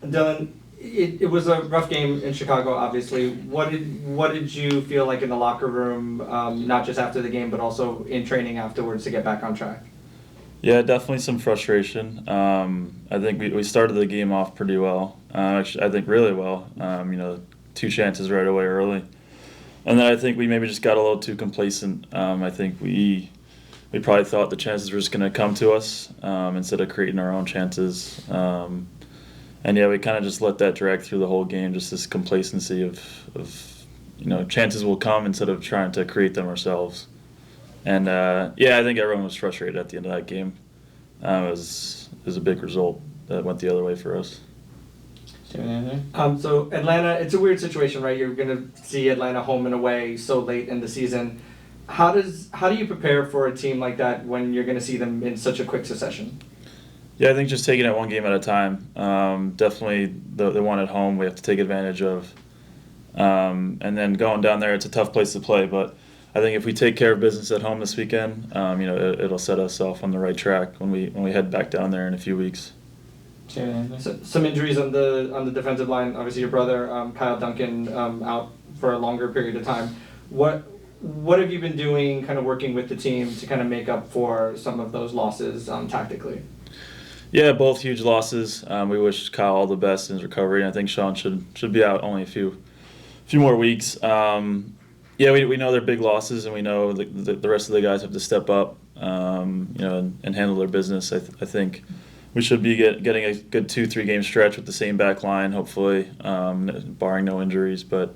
Dylan, it was a rough game in Chicago, obviously. What did you feel like in the locker room, not just after the game, but also in training afterwards to get back on track? Yeah, definitely some frustration. I think we started the game off pretty well. Actually, I think really well. 2 chances right away early, and then I think we maybe just got a little too complacent. I think we probably thought the chances were just going to come to us instead of creating our own chances. And yeah, we kind of just let that drag through the whole game. Just this complacency of chances will come instead of trying to create them ourselves. And yeah, I think everyone was frustrated at the end of that game. It was a big result that went the other way for us. So Atlanta, it's a weird situation, right? You're going to see Atlanta home and away so late in the season. How do you prepare for a team like that when you're going to see them in such a quick succession? Yeah, I think just taking it one game at a time. Definitely the one at home we have to take advantage of. And then going down there, it's a tough place to play. But I think if we take care of business at home this weekend, it'll set us off on the right track when we head back down there in a few weeks. So, some injuries on the defensive line. Obviously, your brother Kyle Duncan out for a longer period of time. What have you been doing, kind of working with the team to kind of make up for some of those losses tactically? Yeah, both huge losses. We wish Kyle all the best in his recovery. And I think Sean should be out only a few more weeks. Yeah, we know they're big losses, and we know the rest of the guys have to step up, and handle their business. I think we should be getting a good 2-3 game stretch with the same back line, hopefully, barring no injuries. But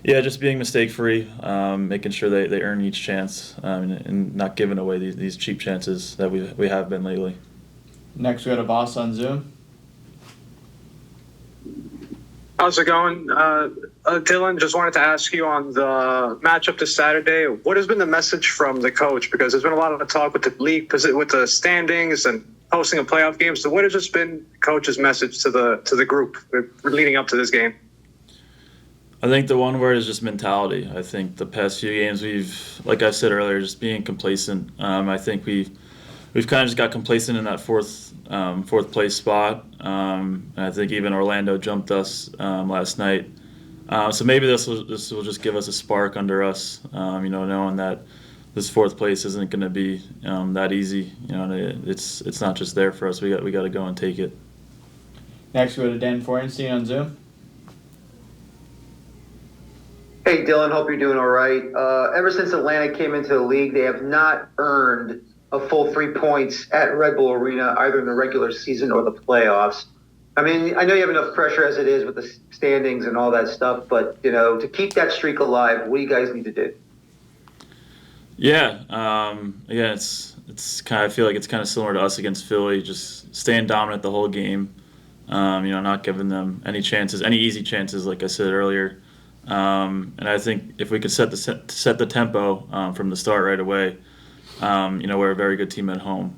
yeah, just being mistake free, making sure they earn each chance, and not giving away these cheap chances that we have been lately. Next, we got a boss on Zoom. How's it going? Dylan, just wanted to ask you on the matchup this Saturday, what has been the message from the coach? Because there's been a lot of talk with the league, with the standings and hosting a playoff game. So what has just been coach's message to the group leading up to this game? I think the one word is just mentality. I think the past few games like I said earlier, just being complacent. I think we've kind of just got complacent in that fourth place spot. And I think even Orlando jumped us last night. So maybe this will just give us a spark under us. Knowing that this fourth place isn't going to be that easy. It's not just there for us. We got to go and take it. Next, we go to Dan Forenstein on Zoom. Hey, Dylan, hope you're doing all right. Ever since Atlanta came into the league, they have not earned a full 3 points at Red Bull Arena, either in the regular season or the playoffs. I mean, I know you have enough pressure as it is with the standings and all that stuff, but, to keep that streak alive, what do you guys need to do? Yeah, again, it's kind of, I feel like it's kind of similar to us against Philly, just staying dominant the whole game, not giving them any chances, any easy chances, like I said earlier. And I think if we could set the tempo from the start right away, we're a very good team at home.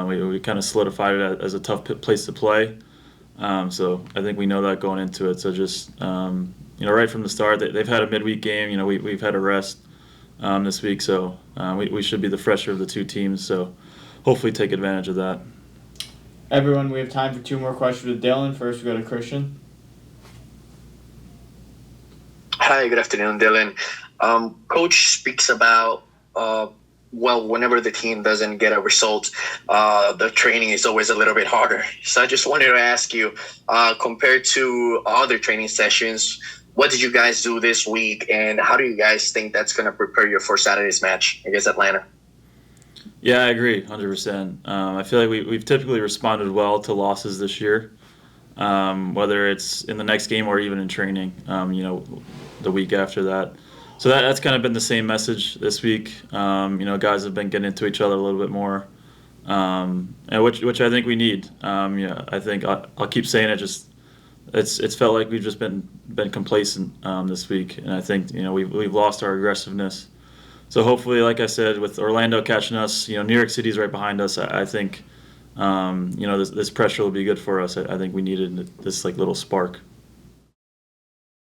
We kind of solidified it as a tough place to play. So I think we know that going into it. So just right from the start, they've had a midweek game. We've had a rest this week, so we should be the fresher of the two teams. So hopefully take advantage of that. Everyone, we have time for 2 more questions with Dylan. First, we go to Christian. Hi, good afternoon, Dylan. Coach speaks about, whenever the team doesn't get a result, the training is always a little bit harder. So I just wanted to ask you, compared to other training sessions, what did you guys do this week, and how do you guys think that's going to prepare you for Saturday's match against Atlanta? Yeah, I agree, 100%. I feel like we've typically responded well to losses this year, whether it's in the next game or even in training, the week after that. So that's kind of been the same message this week. Guys have been getting into each other a little bit more, and which I think we need. I think I'll keep saying it. Just it's felt like we've just been complacent this week, and I think we've lost our aggressiveness. So hopefully, like I said, with Orlando catching us, New York City's right behind us. I think this pressure will be good for us. I think we needed this little spark.